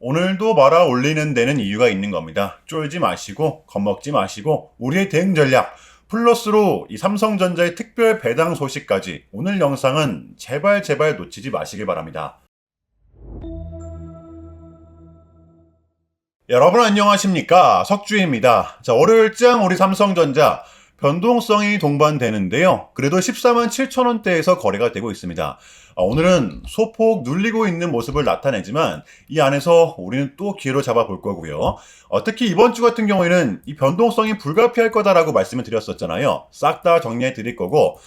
오늘도 말아 올리는 데는 이유가 있는 겁니다. 쫄지 마시고 겁먹지 마시고 우리의 대응 전략 플러스로 이 삼성전자의 특별 배당 소식까지 오늘 영상은 제발 놓치지 마시길 바랍니다. 여러분 안녕하십니까, 석주입니다. 자, 월요일장 우리 삼성전자 변동성이 동반되는데요. 그래도 14만 7천 원대에서 거래가 되고 있습니다. 오늘은 소폭 눌리고 있는 모습을 나타내지만 이 안에서 우리는 또 기회로 잡아볼 거고요. 특히 이번 주 같은 경우에는 이 변동성이 불가피할 거다라고 말씀을 드렸었잖아요. 싹 다 정리해 드릴 거고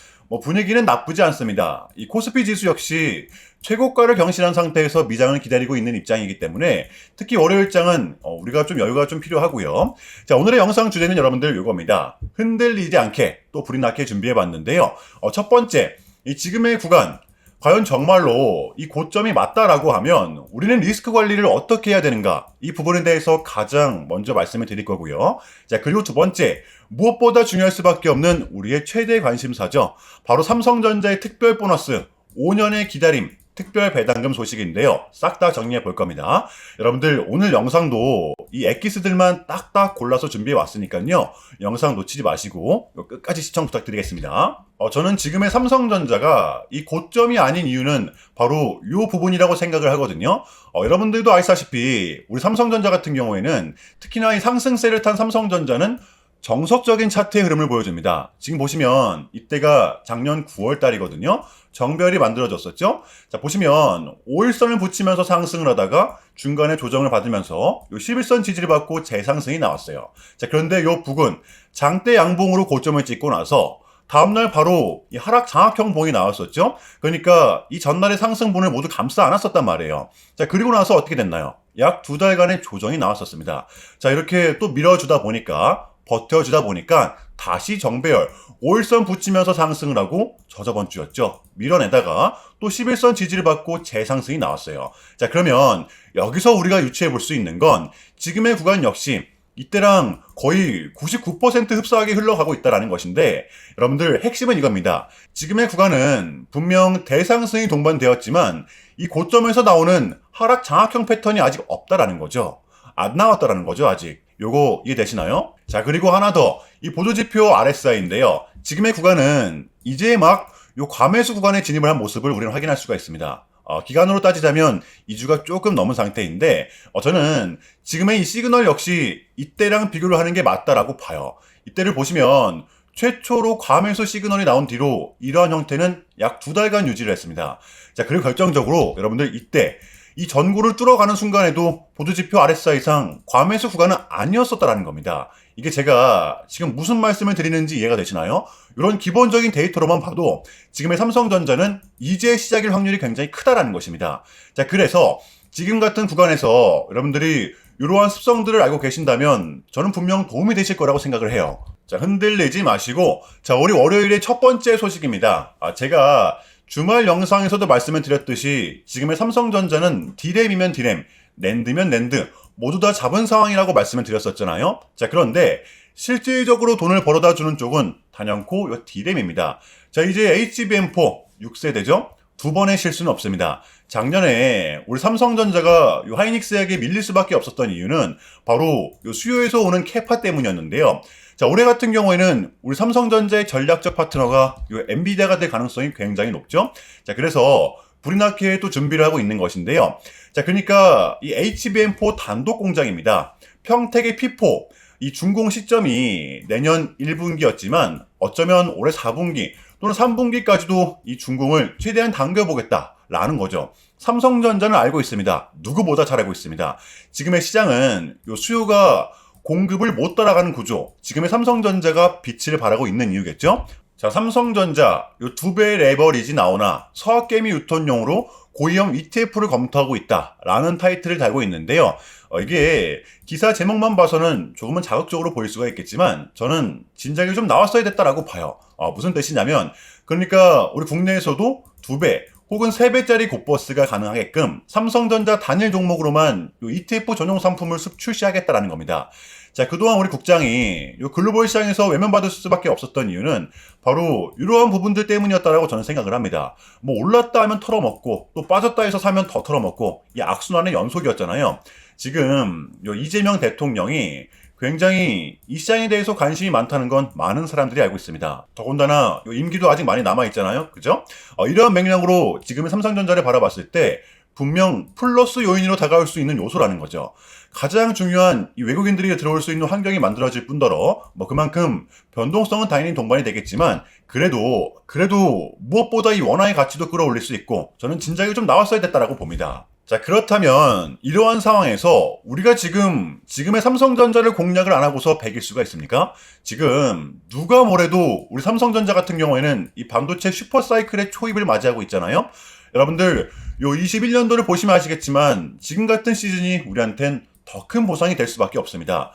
분위기는 나쁘지 않습니다. 이 코스피 지수 역시 최고가를 경신한 상태에서 미장을 기다리고 있는 입장이기 때문에 특히 월요일장은 우리가 좀 여유가 좀 필요하고요. 자, 오늘의 영상 주제는 여러분들 이겁니다. 흔들리지 않게 또 불이 나게 준비해 봤는데요. 첫 번째, 이 지금의 구간 과연 정말로 이 고점이 맞다라고 하면 우리는 리스크 관리를 어떻게 해야 되는가, 이 부분에 대해서 가장 먼저 말씀을 드릴 거고요. 자, 그리고 두 번째, 무엇보다 중요할 수밖에 없는 우리의 최대 관심사죠. 바로 삼성전자의 특별 보너스 5년의 기다림 특별 배당금 소식인데요. 싹 다 정리해 볼 겁니다. 여러분들 오늘 영상도 이 엑기스들만 딱딱 골라서 준비해 왔으니까요. 영상 놓치지 마시고 끝까지 시청 부탁드리겠습니다. 저는 지금의 삼성전자가 이 고점이 아닌 이유는 바로 이 부분이라고 생각을 하거든요. 여러분들도 아시다시피 우리 삼성전자 같은 경우에는 특히나 이 상승세를 탄 삼성전자는 정석적인 차트의 흐름을 보여줍니다. 지금 보시면 이때가 작년 9월 달이거든요. 정별이 만들어졌었죠. 자, 보시면 5일선을 붙이면서 상승을 하다가 중간에 조정을 받으면서 요 11선 지지를 받고 재상승이 나왔어요. 자, 그런데 요 부근 장대 양봉으로 고점을 찍고 나서 다음날 바로 이 하락 장악형 봉이 나왔었죠. 그러니까 이 전날의 상승분을 모두 감싸 안았었단 말이에요. 자, 그리고 나서 어떻게 됐나요? 약 2달간의 조정이 나왔었습니다. 자, 이렇게 또 밀어주다 보니까 버텨주다 보니까 다시 정배열 5일선 붙이면서 상승을 하고 저저번 주였죠. 밀어내다가 또 11선 지지를 받고 재상승이 나왔어요. 자, 그러면 여기서 우리가 유추해 볼 수 있는 건 지금의 구간 역시 이때랑 거의 99% 흡사하게 흘러가고 있다는 것인데, 여러분들 핵심은 이겁니다. 지금의 구간은 분명 대상승이 동반되었지만 이 고점에서 나오는 하락 장악형 패턴이 아직 없다라는 거죠. 안 나왔다라는 거죠, 아직. 요거 이해되시나요? 자, 그리고 하나 더, 이 보조지표 RSI인데요. 지금의 구간은 이제 막 요 과매수 구간에 진입을 한 모습을 우리는 확인할 수가 있습니다. 기간으로 따지자면 2주가 조금 넘은 상태인데, 저는 지금의 이 시그널 역시 이때랑 비교를 하는 게 맞다라고 봐요. 이때를 보시면 최초로 과매수 시그널이 나온 뒤로 이러한 형태는 약 2달간 유지를 했습니다. 자, 그리고 결정적으로 여러분들 이때 이 전구를 뚫어가는 순간에도 보조지표 RSI상 과매수 구간은 아니었었다라는 겁니다. 이게 제가 지금 무슨 말씀을 드리는지 이해가 되시나요? 이런 기본적인 데이터로만 봐도 지금의 삼성전자는 이제 시작일 확률이 굉장히 크다라는 것입니다. 자, 그래서 지금 같은 구간에서 여러분들이 이러한 습성들을 알고 계신다면 저는 분명 도움이 되실 거라고 생각을 해요. 자, 흔들리지 마시고, 자, 우리 월요일의 첫 번째 소식입니다. 제가 주말 영상에서도 말씀을 드렸듯이 지금의 삼성전자는 D램이면 D램, 낸드면 낸드 모두 다 잡은 상황이라고 말씀을 드렸었잖아요. 자, 그런데 실질적으로 돈을 벌어다 주는 쪽은 단연코 이 D램입니다. 자, 이제 HBM4 6세대죠. 두 번의 실수는 없습니다. 작년에 우리 삼성전자가 이 하이닉스에게 밀릴 수밖에 없었던 이유는 바로 이 수요에서 오는 캐파 때문이었는데요. 자, 올해 같은 경우에는 우리 삼성전자의 전략적 파트너가 이 엔비디아가 될 가능성이 굉장히 높죠. 자, 그래서 불이 나게 또 준비를 하고 있는 것인데요. 자, 그러니까 이 HBM4 단독 공장입니다. 평택의 P4 이 준공 시점이 내년 1분기였지만 어쩌면 올해 4분기 또는 3분기까지도 이 준공을 최대한 당겨보겠다라는 거죠. 삼성전자는 알고 있습니다. 누구보다 잘 알고 있습니다. 지금의 시장은 이 수요가 공급을 못 따라가는 구조, 지금의 삼성전자가 빛을 발하고 있는 이유겠죠? 자, 삼성전자 요 2배의 레버리지 나오나 서학개미 유턴용으로 고위험 ETF를 검토하고 있다라는 타이틀을 달고 있는데요. 이게 기사 제목만 봐서는 조금은 자극적으로 보일 수가 있겠지만 저는 진작에 좀 나왔어야 됐다라고 봐요. 무슨 뜻이냐면, 그러니까 우리 국내에서도 2배 혹은 3배짜리 곧버스가 가능하게끔 삼성전자 단일 종목으로만 요 ETF 전용 상품을 출시하겠다라는 겁니다. 자, 그동안 우리 국장이 요 글로벌 시장에서 외면받을 수밖에 없었던 이유는 바로 이러한 부분들 때문이었다라고 저는 생각을 합니다. 올랐다 하면 털어먹고 또 빠졌다 해서 사면 더 털어먹고 이 악순환의 연속이었잖아요. 지금 요 이재명 대통령이 굉장히 이 시장에 대해서 관심이 많다는 건 많은 사람들이 알고 있습니다. 더군다나 요 임기도 아직 많이 남아있잖아요. 그죠? 이러한 맥락으로 지금의 삼성전자를 바라봤을 때 분명 플러스 요인으로 다가올 수 있는 요소라는 거죠. 가장 중요한 이 외국인들이 들어올 수 있는 환경이 만들어질 뿐더러 그만큼 변동성은 당연히 동반이 되겠지만 그래도 무엇보다 이 원화의 가치도 끌어올릴 수 있고 저는 진작에 좀 나왔어야 됐다라고 봅니다. 자, 그렇다면 이러한 상황에서 우리가 지금의 삼성전자를 공략을 안 하고서 배길 수가 있습니까? 지금 누가 뭐래도 우리 삼성전자 같은 경우에는 이 반도체 슈퍼사이클의 초입을 맞이하고 있잖아요. 여러분들 요 21년도를 보시면 아시겠지만 지금 같은 시즌이 우리한텐 더 큰 보상이 될 수밖에 없습니다.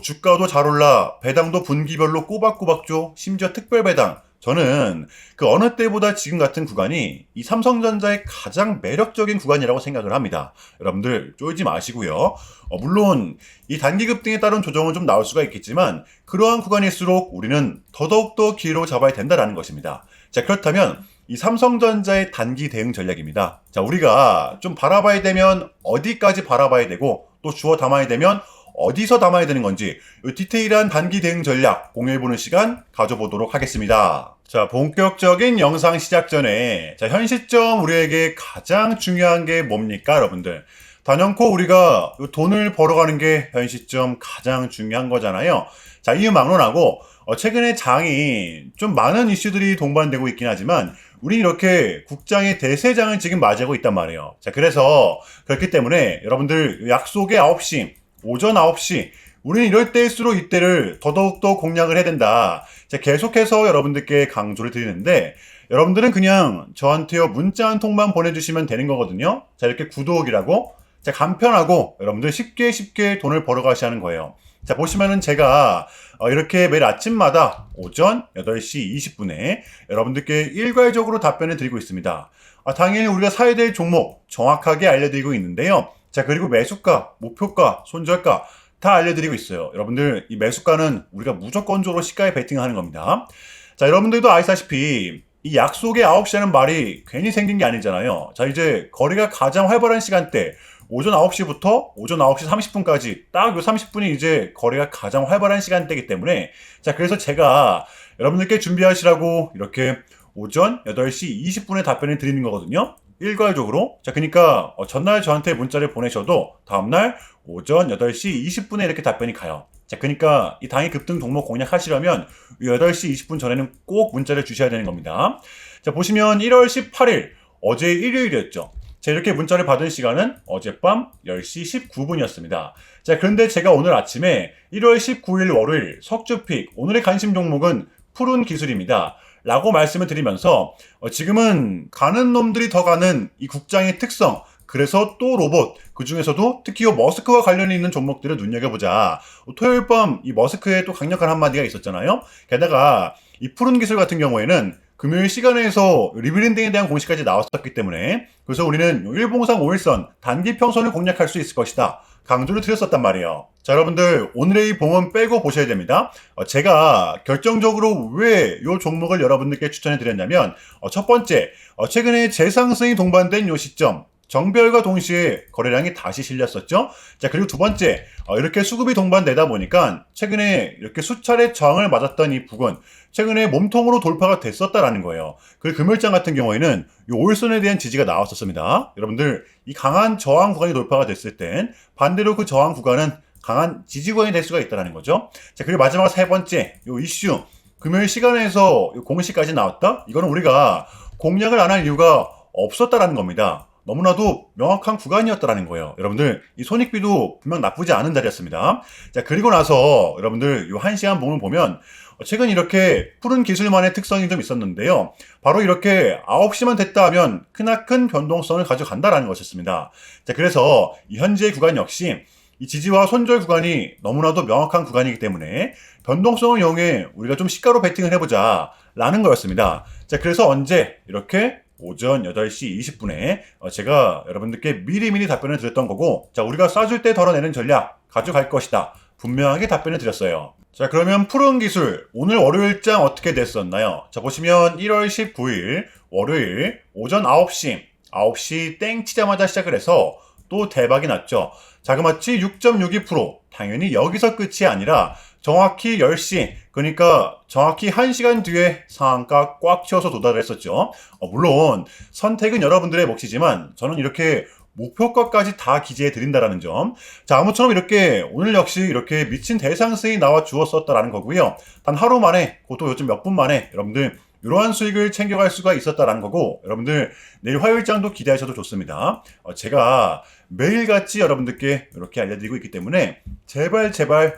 주가도 잘 올라 배당도 분기별로 꼬박꼬박 줘. 심지어 특별 배당. 저는 그 어느 때보다 지금 같은 구간이 이 삼성전자의 가장 매력적인 구간이라고 생각을 합니다. 여러분들 쫄지 마시고요. 물론 이 단기 급등에 따른 조정은 좀 나올 수가 있겠지만 그러한 구간일수록 우리는 더더욱더 기회로 잡아야 된다는 것입니다. 자, 그렇다면 이 삼성전자의 단기 대응 전략입니다. 자, 우리가 좀 바라봐야 되면 어디까지 바라봐야 되고 또 주워 담아야 되면 어디서 담아야 되는 건지 이 디테일한 단기 대응 전략 공유해보는 시간 가져보도록 하겠습니다. 자, 본격적인 영상 시작 전에 현 시점 우리에게 가장 중요한 게 뭡니까, 여러분들? 단연코 우리가 돈을 벌어가는 게 현 시점 가장 중요한 거잖아요. 자, 이유 막론하고 최근에 장이 좀 많은 이슈들이 동반되고 있긴 하지만 우리 이렇게 국장의 대세장을 지금 맞이하고 있단 말이에요. 자, 그래서 그렇기 때문에 여러분들 약속의 9시 오전 9시 우리는 이럴 때일수록 이때를 더더욱더 공략을 해야 된다. 자, 계속해서 여러분들께 강조를 드리는데 여러분들은 그냥 저한테요 문자 한 통만 보내주시면 되는 거거든요. 자, 이렇게 구독이라고 자, 간편하고 여러분들 쉽게 돈을 벌어가시 하는 거예요. 자, 보시면은 제가 이렇게 매일 아침마다 오전 8시 20분에 여러분들께 일괄적으로 답변을 드리고 있습니다. 당연히 우리가 사야 될 종목 정확하게 알려드리고 있는데요. 자, 그리고 매수가, 목표가, 손절가 다 알려드리고 있어요. 여러분들 이 매수가는 우리가 무조건적으로 시가에 베팅하는 겁니다. 자, 여러분들도 아시다시피 이 약속의 9시라는 말이 괜히 생긴 게 아니잖아요. 자, 이제 거래가 가장 활발한 시간대 오전 9시부터 오전 9시 30분까지 딱 요 30분이 이제 거래가 가장 활발한 시간대이기 때문에 자, 그래서 제가 여러분들께 준비하시라고 이렇게 오전 8시 20분에 답변을 드리는 거거든요. 일괄적으로. 자, 그러니까 전날 저한테 문자를 보내셔도 다음날 오전 8시 20분에 이렇게 답변이 가요. 자, 그러니까 이 당일 급등 종목 공략하시려면 8시 20분 전에는 꼭 문자를 주셔야 되는 겁니다. 자, 보시면 1월 18일 어제 일요일이었죠. 자, 이렇게 문자를 받은 시간은 어젯밤 10시 19분이었습니다. 자, 그런데 제가 오늘 아침에 1월 19일 월요일 석주픽 오늘의 관심 종목은 푸른 기술입니다. 라고 말씀을 드리면서 지금은 가는 놈들이 더 가는 이 국장의 특성 그래서 또 로봇 그 중에서도 특히 머스크와 관련이 있는 종목들을 눈여겨보자. 토요일 밤 이 머스크의 또 강력한 한마디가 있었잖아요. 게다가 이 푸른 기술 같은 경우에는 금요일 시간에서 리브랜딩에 대한 공시까지 나왔었기 때문에 그래서 우리는 일봉상 5일선 단기 평선을 공략할 수 있을 것이다. 강조를 드렸었단 말이에요. 자, 여러분들 오늘의 이 봉은 빼고 보셔야 됩니다. 제가 결정적으로 왜 이 종목을 여러분들께 추천해 드렸냐면 첫 번째, 최근에 재상승이 동반된 이 시점 정별과 동시에 거래량이 다시 실렸었죠. 자, 그리고 두 번째, 이렇게 수급이 동반되다 보니까 최근에 이렇게 수차례 저항을 맞았던 이 부근 최근에 몸통으로 돌파가 됐었다라는 거예요. 그리고 금요일장 같은 경우에는 이 5일선에 대한 지지가 나왔었습니다. 여러분들 이 강한 저항 구간이 돌파가 됐을 땐 반대로 그 저항 구간은 강한 지지 구간이 될 수가 있다는 거죠. 자, 그리고 마지막 세 번째 이 이슈 금요일 시간에서 공시까지 나왔다. 이거는 우리가 공략을 안 할 이유가 없었다라는 겁니다. 너무나도 명확한 구간이었다라는 거예요. 여러분들 이 손익비도 분명 나쁘지 않은 자리였습니다. 자, 그리고 나서 여러분들 이 1시간 봉을 보면 최근 이렇게 푸른 기술만의 특성이 좀 있었는데요. 바로 이렇게 9시만 됐다 하면 크나큰 변동성을 가져간다라는 것이었습니다. 자, 그래서 이 현재의 구간 역시 이 지지와 손절 구간이 너무나도 명확한 구간이기 때문에 변동성을 이용해 우리가 좀 시가로 베팅을 해보자 라는 거였습니다. 자, 그래서 언제 이렇게 오전 8시 20분에 제가 여러분들께 미리미리 답변을 드렸던 거고 자, 우리가 쏴줄 때 덜어내는 전략 가져갈 것이다. 분명하게 답변을 드렸어요. 자, 그러면 푸른 기술 오늘 월요일장 어떻게 됐었나요? 자, 보시면 1월 19일 월요일 오전 9시 땡 치자마자 시작을 해서 또 대박이 났죠. 자그마치 6.62%. 당연히 여기서 끝이 아니라 정확히 10시, 그러니까 정확히 1시간 뒤에 상한가 꽉 채워서 도달을 했었죠. 물론 선택은 여러분들의 몫이지만 저는 이렇게 목표가까지 다 기재해 드린다라는 점. 자, 아무처럼 이렇게 오늘 역시 이렇게 미친 대상승이 나와 주었었다라는 거고요. 단 하루 만에, 그것도 요즘 몇 분 만에 여러분들 이러한 수익을 챙겨갈 수가 있었다라는 거고, 여러분들 내일 화요일장도 기대하셔도 좋습니다. 제가 매일같이 여러분들께 이렇게 알려드리고 있기 때문에 제발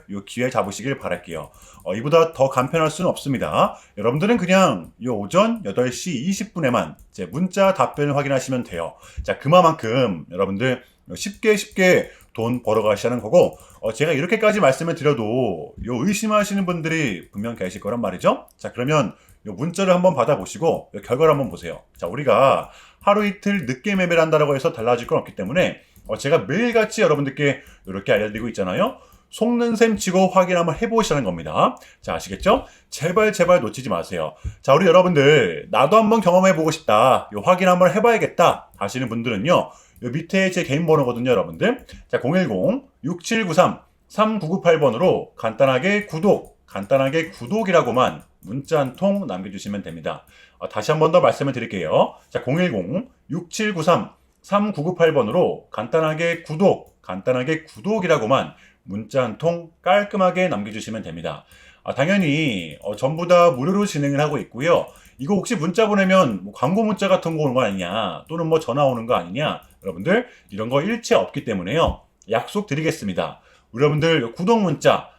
이 기회 잡으시길 바랄게요. 이보다 더 간편할 수는 없습니다. 여러분들은 그냥 이 오전 8시 20분에만 제 문자 답변을 확인하시면 돼요. 자, 그만큼 여러분들 쉽게 돈 벌어가시는 거고, 제가 이렇게까지 말씀을 드려도 요 의심하시는 분들이 분명 계실 거란 말이죠. 자, 그러면 요 문자를 한번 받아보시고 요 결과를 한번 보세요. 자, 우리가 하루 이틀 늦게 매매를 한다고 해서 달라질 건 없기 때문에 제가 매일같이 여러분들께 이렇게 알려드리고 있잖아요. 속는 셈 치고 확인 한번 해보시라는 겁니다. 자, 아시겠죠? 제발 놓치지 마세요. 자, 우리 여러분들 나도 한번 경험해보고 싶다, 요 확인 한번 해봐야겠다 하시는 분들은요, 요 밑에 제 개인 번호거든요, 여러분들. 자, 010-6793-3998번으로 간단하게 구독이라고만 문자 한 통 남겨주시면 됩니다. 다시 한 번 더 말씀을 드릴게요. 자, 010-6793-3998번으로 간단하게 구독이라고만 문자 한 통 깔끔하게 남겨주시면 됩니다. 당연히 전부 다 무료로 진행을 하고 있고요. 이거 혹시 문자 보내면 뭐 광고 문자 같은 거 오는 거 아니냐, 또는 뭐 전화 오는 거 아니냐, 여러분들 이런 거 일체 없기 때문에요. 약속 드리겠습니다. 우리 여러분들 구독 문자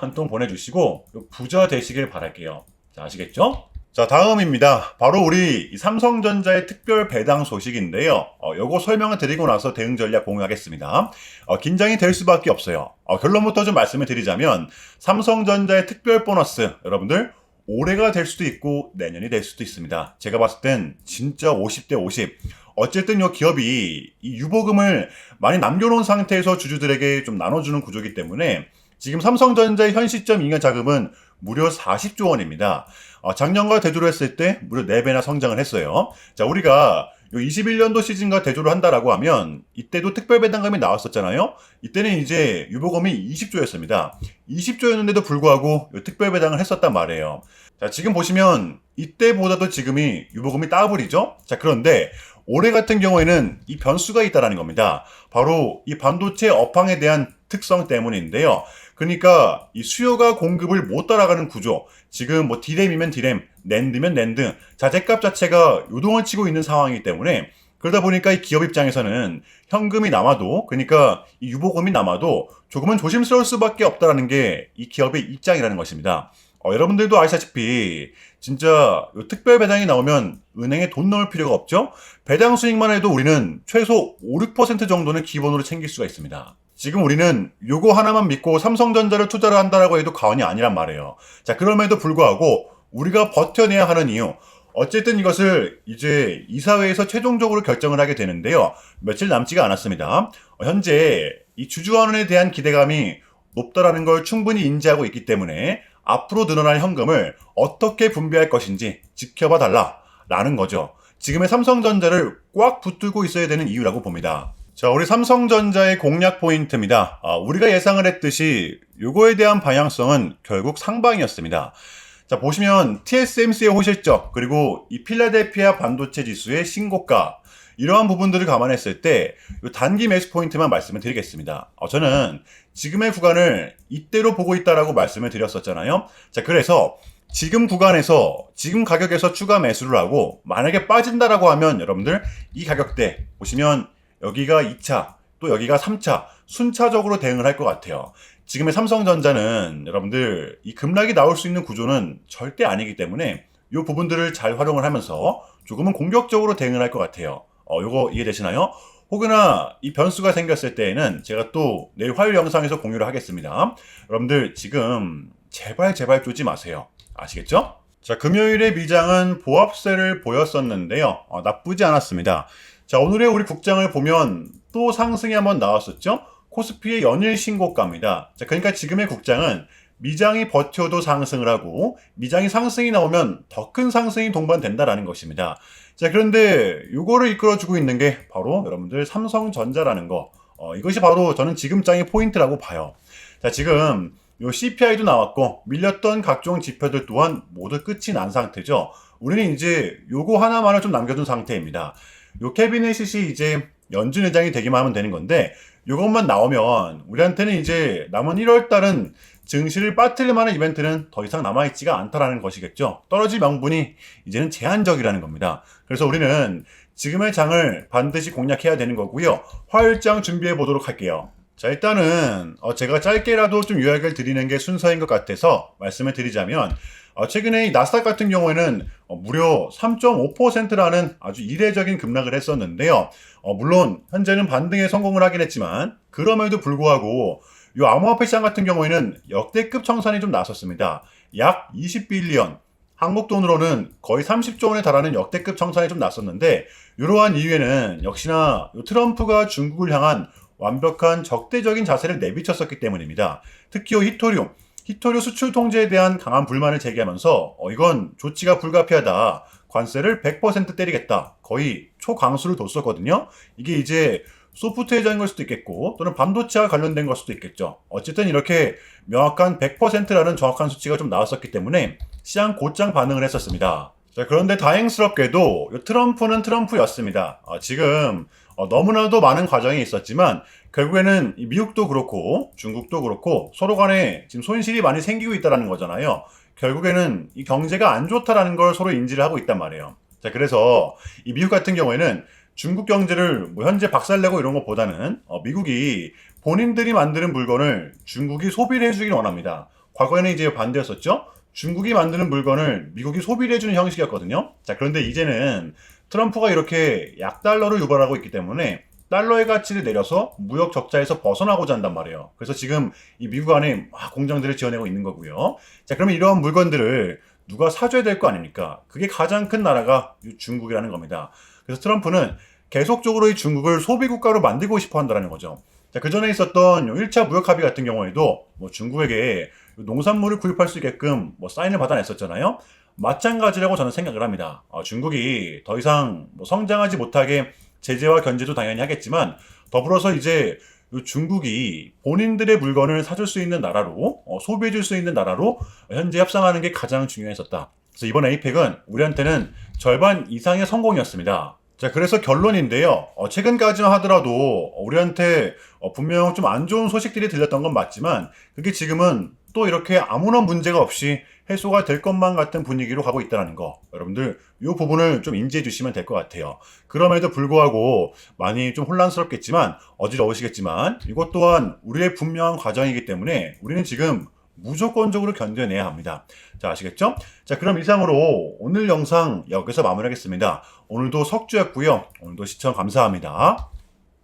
한 통 보내주시고 부자 되시길 바랄게요. 자, 아시겠죠? 자, 다음입니다. 바로 우리 삼성전자의 특별 배당 소식인데요. 요거 설명을 드리고 나서 대응 전략 공유하겠습니다. 긴장이 될 수밖에 없어요. 결론부터 좀 말씀을 드리자면 삼성전자의 특별 보너스, 여러분들 올해가 될 수도 있고 내년이 될 수도 있습니다. 제가 봤을 땐 진짜 50대 50. 어쨌든 이 기업이 이 유보금을 많이 남겨놓은 상태에서 주주들에게 좀 나눠주는 구조이기 때문에 지금 삼성전자의 현 시점 잉여 자금은 무려 40조 원입니다. 작년과 대조를 했을 때 무려 4배나 성장을 했어요. 자, 우리가 21년도 시즌과 대조를 한다라고 하면 이때도 특별 배당금이 나왔었잖아요. 이때는 이제 유보금이 20조였습니다. 20조였는데도 불구하고 특별 배당을 했었단 말이에요. 자, 지금 보시면 이때보다도 지금이 유보금이 더블이죠. 자, 그런데 올해 같은 경우에는 이 변수가 있다라는 겁니다. 바로 이 반도체 업황에 대한 특성 때문인데요. 그러니까 이 수요가 공급을 못 따라가는 구조. 지금 뭐 디램이면 디램, 낸드면 낸드, 자재값 자체가 요동을 치고 있는 상황이기 때문에, 그러다 보니까 이 기업 입장에서는 현금이 남아도, 그러니까 이 유보금이 남아도 조금은 조심스러울 수밖에 없다라는 게 이 기업의 입장이라는 것입니다. 여러분들도 아시다시피 진짜 특별 배당이 나오면 은행에 돈 넣을 필요가 없죠? 배당 수익만 해도 우리는 최소 5, 6% 정도는 기본으로 챙길 수가 있습니다. 지금 우리는 요거 하나만 믿고 삼성전자를 투자를 한다라고 해도 과언이 아니란 말이에요. 자, 그럼에도 불구하고 우리가 버텨내야 하는 이유, 어쨌든 이것을 이제 이사회에서 최종적으로 결정을 하게 되는데요. 며칠 남지가 않았습니다. 현재 이 주주환원에 대한 기대감이 높다라는 걸 충분히 인지하고 있기 때문에 앞으로 늘어날 현금을 어떻게 분배할 것인지 지켜봐 달라라는 거죠. 지금의 삼성전자를 꽉 붙들고 있어야 되는 이유라고 봅니다. 자, 우리 삼성전자의 공략 포인트입니다. 우리가 예상을 했듯이 요거에 대한 방향성은 결국 상방이었습니다. 자, 보시면 TSMC의 호실적, 그리고 이 필라델피아 반도체 지수의 신고가, 이러한 부분들을 감안했을 때 단기 매수 포인트만 말씀을 드리겠습니다. 저는 지금의 구간을 이때로 보고 있다라고 말씀을 드렸었잖아요. 자, 그래서 지금 구간에서, 지금 가격에서 추가 매수를 하고 만약에 빠진다라고 하면 여러분들 이 가격대 보시면 여기가 2차, 또 여기가 3차 순차적으로 대응을 할 것 같아요. 지금의 삼성전자는 여러분들 이 급락이 나올 수 있는 구조는 절대 아니기 때문에 이 부분들을 잘 활용을 하면서 조금은 공격적으로 대응을 할 것 같아요. 요거 이해되시나요? 혹여나 이 변수가 생겼을 때에는 제가 또 내일 화요일 영상에서 공유를 하겠습니다. 여러분들 지금 제발 쪼지 마세요. 아시겠죠? 자, 금요일에 미장은 보합세를 보였었는데요. 나쁘지 않았습니다. 자, 오늘의 우리 국장을 보면 또 상승이 한번 나왔었죠? 코스피의 연일 신고가입니다. 자, 그러니까 지금의 국장은 미장이 버텨도 상승을 하고 미장이 상승이 나오면 더 큰 상승이 동반된다라는 것입니다. 자, 그런데 요거를 이끌어주고 있는 게 바로 여러분들 삼성전자라는 거. 이것이 바로 저는 지금 장의 포인트라고 봐요. 자, 지금 요 CPI도 나왔고 밀렸던 각종 지표들 또한 모두 끝이 난 상태죠. 우리는 이제 요거 하나만을 좀 남겨둔 상태입니다. 요 캐비넷이 이제 연준 의장이 되기만 하면 되는 건데 요것만 나오면 우리한테는 이제 남은 1월 달은 증시를 빠뜨릴 만한 이벤트는 더 이상 남아있지가 않다라는 것이겠죠. 떨어질 명분이 이제는 제한적이라는 겁니다. 그래서 우리는 지금의 장을 반드시 공략해야 되는 거고요. 화요일장 준비해 보도록 할게요. 자, 일단은 제가 짧게라도 좀 요약을 드리는 게 순서인 것 같아서 말씀을 드리자면 최근에 이 나스닥 같은 경우에는 무려 3.5%라는 아주 이례적인 급락을 했었는데요. 물론 현재는 반등에 성공을 하긴 했지만 그럼에도 불구하고 이 암호화폐 시장 같은 경우에는 역대급 청산이 좀 나섰습니다. 약 20빌리언, 한국 돈으로는 거의 30조 원에 달하는 역대급 청산이 좀 났었는데 이러한 이유에는 역시나 트럼프가 중국을 향한 완벽한 적대적인 자세를 내비쳤었기 때문입니다. 특히 히토류 수출 통제에 대한 강한 불만을 제기하면서 이건 조치가 불가피하다. 관세를 100% 때리겠다. 거의 초강수를 뒀었거든요. 이게 이제 소프트웨어적인 걸 수도 있겠고 또는 반도체와 관련된 걸 수도 있겠죠. 어쨌든 이렇게 명확한 100%라는 정확한 수치가 좀 나왔었기 때문에 시장 곧장 반응을 했었습니다. 자, 그런데 다행스럽게도 트럼프는 트럼프였습니다. 지금 너무나도 많은 과정이 있었지만 결국에는 미국도 그렇고 중국도 그렇고 서로 간에 지금 손실이 많이 생기고 있다는 거잖아요. 결국에는 이 경제가 안 좋다라는 걸 서로 인지를 하고 있단 말이에요. 자, 그래서 이 미국 같은 경우에는 중국 경제를 뭐 현재 박살내고 이런 것보다는 미국이 본인들이 만드는 물건을 중국이 소비를 해주길 원합니다. 과거에는 이제 반대였었죠. 중국이 만드는 물건을 미국이 소비를 해주는 형식이었거든요. 자, 그런데 이제는 트럼프가 이렇게 약달러를 유발하고 있기 때문에 달러의 가치를 내려서 무역 적자에서 벗어나고자 한단 말이에요. 그래서 지금 이 미국 안에 막 공장들을 지어내고 있는 거고요. 자, 그러면 이러한 물건들을 누가 사줘야 될 거 아닙니까? 그게 가장 큰 나라가 중국이라는 겁니다. 그래서 트럼프는 계속적으로 이 중국을 소비국가로 만들고 싶어 한다는 거죠. 자, 그 전에 있었던 1차 무역 합의 같은 경우에도 뭐 중국에게 농산물을 구입할 수 있게끔 뭐 사인을 받아냈었잖아요. 마찬가지라고 저는 생각을 합니다. 중국이 더 이상 뭐 성장하지 못하게 제재와 견제도 당연히 하겠지만 더불어서 이제 중국이 본인들의 물건을 사줄 수 있는 나라로 소비해 줄 수 있는 나라로 현재 협상하는 게 가장 중요했었다. 그래서 이번 에이펙은 우리한테는 절반 이상의 성공이었습니다. 자, 그래서 결론인데요. 최근까지만 하더라도 우리한테 분명 좀 안 좋은 소식들이 들렸던 건 맞지만 그게 지금은 또 이렇게 아무런 문제가 없이 해소가 될 것만 같은 분위기로 가고 있다는 거. 여러분들 이 부분을 좀 인지해 주시면 될 것 같아요. 그럼에도 불구하고 많이 좀 혼란스럽겠지만 어지러우시겠지만 이것 또한 우리의 분명한 과정이기 때문에 우리는 지금 무조건적으로 견뎌내야 합니다. 자, 아시겠죠? 자, 그럼 이상으로 오늘 영상 여기서 마무리하겠습니다. 오늘도 석주였고요. 오늘도 시청 감사합니다.